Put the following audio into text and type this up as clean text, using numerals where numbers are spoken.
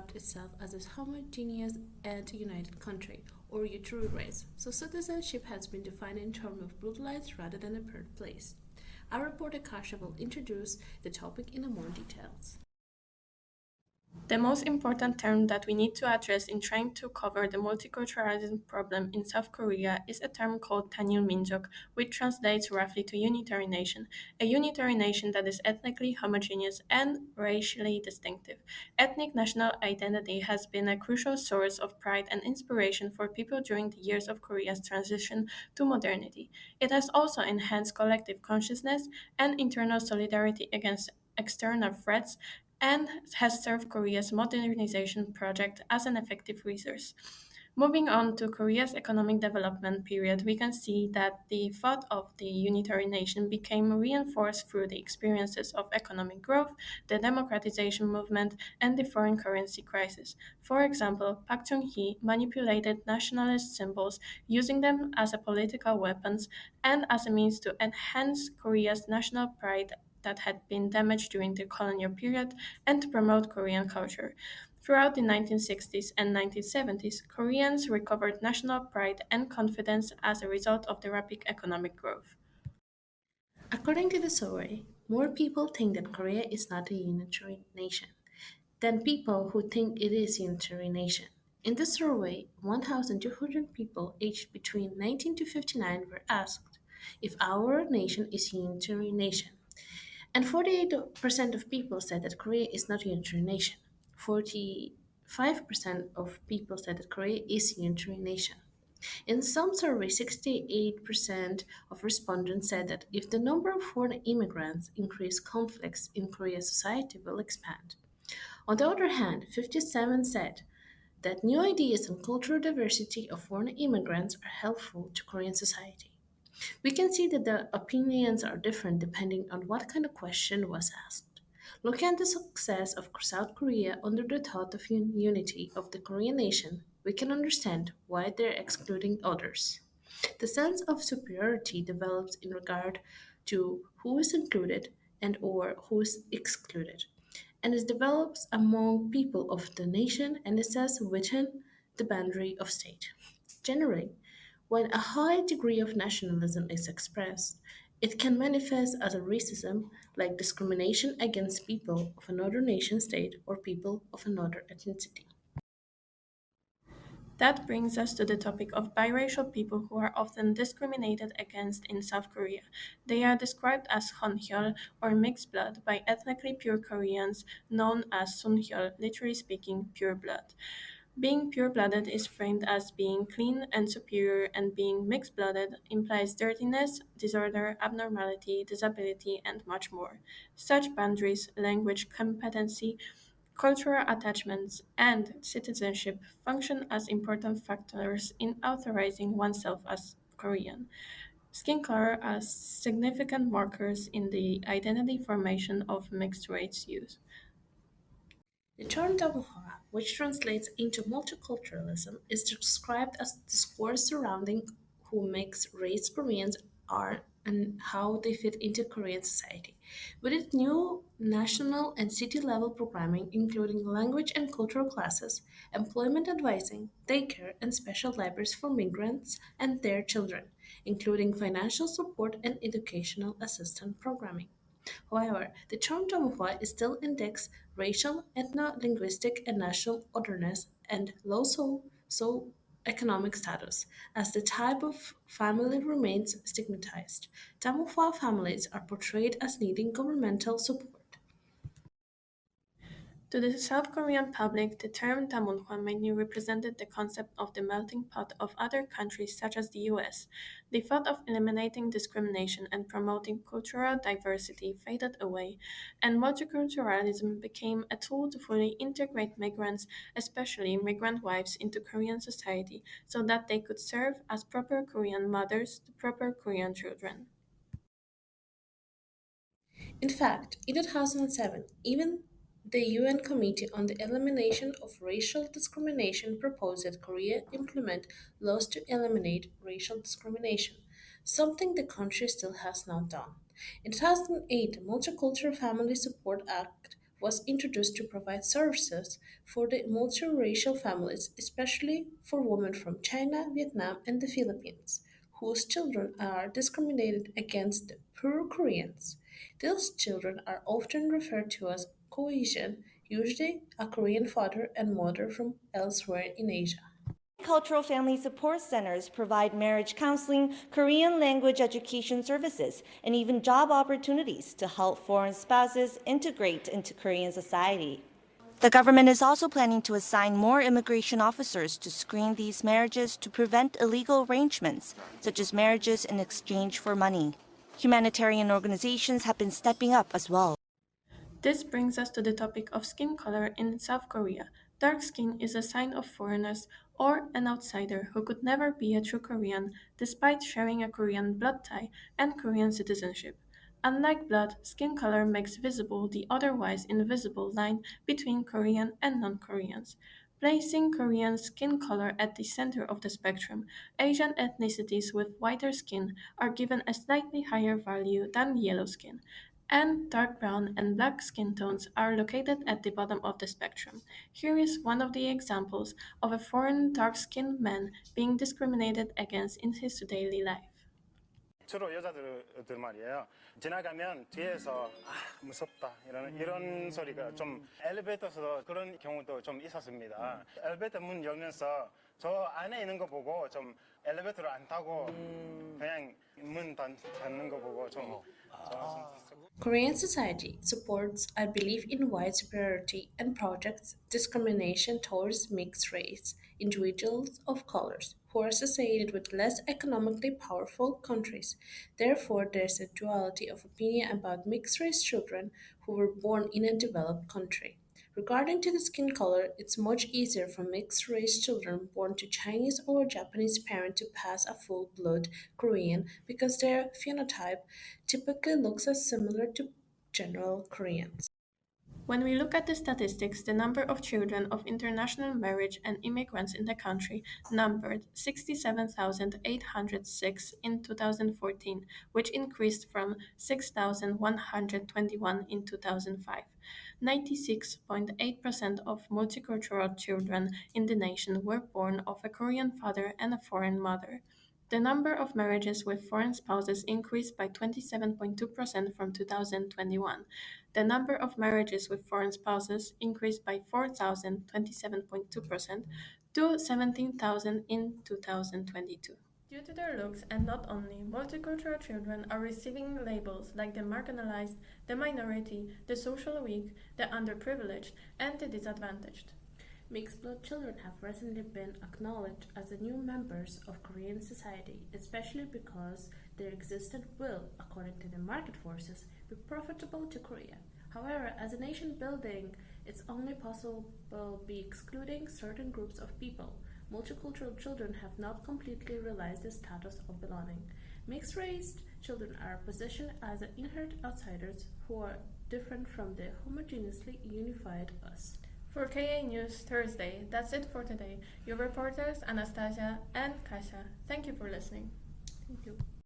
adopt itself as a homogeneous and united country, or Nouveau-riche. So citizenship has been defined in terms of brutalized rather than a birthplace. Our reporter Kasha will introduce the topic in more details. The most important term that we need to address in trying to cover the multiculturalism problem in South Korea is a term called Tanil Minjok, which translates roughly to unitary nation, a unitary nation that is ethnically homogeneous and racially distinctive. Ethnic national identity has been a crucial source of pride and inspiration for people during the years of Korea's transition to modernity. It has also enhanced collective consciousness and internal solidarity against external threats and has served Korea's modernization project as an effective resource. Moving on to Korea's economic development period, we can see that the thought of the unitary nation became reinforced through the experiences of economic growth, the democratization movement, and the foreign currency crisis. For example, Park Chung-hee manipulated nationalist symbols, using them as a political weapons and as a means to enhance Korea's national pride that had been damaged during the colonial period and to promote Korean culture. Throughout the 1960s and 1970s, Koreans recovered national pride and confidence as a result of the rapid economic growth. According to the survey, more people think that Korea is not a unitary nation than people who think it is a unitary nation. In the survey, 1,200 people aged between 19 to 59 were asked if our nation is a unitary nation. And 48% of people said that Korea is not a unitary nation. 45% of people said that Korea is a unitary nation. In some surveys, 68% of respondents said that if the number of foreign immigrants increase, conflicts in Korea's society will expand. On the other hand, 57 said that new ideas and cultural diversity of foreign immigrants are helpful to Korean society. We can see that the opinions are different depending on what kind of question was asked. Looking at the success of South Korea under the thought of unity of the Korean nation, we can understand why they're excluding others. The sense of superiority develops in regard to who is included and or who is excluded, and it develops among people of the nation and assessed within the boundary of state. Generally, when a high degree of nationalism is expressed, it can manifest as a racism, like discrimination against people of another nation state or people of another ethnicity. That brings us to the topic of biracial people who are often discriminated against in South Korea. They are described as Honhyol or mixed blood by ethnically pure Koreans known as Sunhyol, literally speaking pure blood. Being pure blooded is framed as being clean and superior, and being mixed blooded implies dirtiness, disorder, abnormality, disability, and much more. Such boundaries, language competency, cultural attachments, and citizenship function as important factors in authorizing oneself as Korean. Skin color as significant markers in the identity formation of mixed race youth. The term Damuhara, which translates into multiculturalism, is described as discourse surrounding who mixed race Koreans are and how they fit into Korean society. With its new national and city level programming, including language and cultural classes, employment advising, daycare, and special libraries for migrants and their children, including financial support and educational assistance programming. However, the term Tomohua is still indexed racial, ethno-linguistic, and national otherness and low economic status, as the type of family remains stigmatized. Tamuhua families are portrayed as needing governmental support. To the South Korean public, the term Damunhwa mainly represented the concept of the melting pot of other countries such as the US. The thought of eliminating discrimination and promoting cultural diversity faded away, and multiculturalism became a tool to fully integrate migrants, especially migrant wives, into Korean society so that they could serve as proper Korean mothers to proper Korean children. In fact, in 2007, even the UN Committee on the Elimination of Racial Discrimination proposed that Korea implement laws to eliminate racial discrimination, something the country still has not done. In 2008, the Multicultural Family Support Act was introduced to provide services for the multiracial families, especially for women from China, Vietnam, and the Philippines, whose children are discriminated against the poor Koreans. These children are often referred to as Caucasian, usually a Korean father and mother from elsewhere in Asia. Cultural family support centers provide marriage counseling, Korean language education services, and even job opportunities to help foreign spouses integrate into Korean society. The government is also planning to assign more immigration officers to screen these marriages to prevent illegal arrangements, such as marriages in exchange for money. Humanitarian organizations have been stepping up as well. This brings us to the topic of skin color in South Korea. Dark skin is a sign of foreignness or an outsider who could never be a true Korean despite sharing a Korean blood tie and Korean citizenship. Unlike blood, skin color makes visible the otherwise invisible line between Korean and non Koreans. Placing Korean skin color at the center of the spectrum, Asian ethnicities with whiter skin are given a slightly higher value than yellow skin, and dark brown and black skin tones are located at the bottom of the spectrum. Here is one of the examples of a foreign dark-skinned man being discriminated against in his daily life. 주로 여자들 말이에요. 지나가면 뒤에서 무섭다 이런 소리가 좀 엘리베이터에서도 그런 경우도 좀 있었습니다. 엘리베이터 문 열면서 저 안에 있는 거 보고 좀 엘리베이터를 안 타고 그냥 문 닫는 거 보고 좀 Korean society supports a belief in white superiority and projects discrimination towards mixed race individuals of colors who are associated with less economically powerful countries. Therefore, there's a duality of opinion about mixed race children who were born in a developed country. Regarding to the skin color, it's much easier for mixed race children born to Chinese or Japanese parents to pass a full blood Korean because their phenotype typically looks as similar to general Koreans. When we look at the statistics, the number of children of international marriage and immigrants in the country numbered 67,806 in 2014, which increased from 6,121 in 2005. 96.8% of multicultural children in the nation were born of a Korean father and a foreign mother. The number of marriages with foreign spouses increased by 27.2% from 2021. The number of marriages with foreign spouses increased by 4,027.2% to 17,000 in 2022. Due to their looks, and not only, multicultural children are receiving labels like the marginalized, the minority, the socially weak, the underprivileged, and the disadvantaged. Mixed blood children have recently been acknowledged as the new members of Korean society, especially because their existence will, according to the market forces, be profitable to Korea. However, as a nation building, it's only possible be excluding certain groups of people. Multicultural children have not completely realized the status of belonging. Mixed-race children are positioned as inherent outsiders who are different from the homogeneously unified us. For KA News Thursday, that's it for today. Your reporters Anastasija and Kasia. Thank you for listening. Thank you.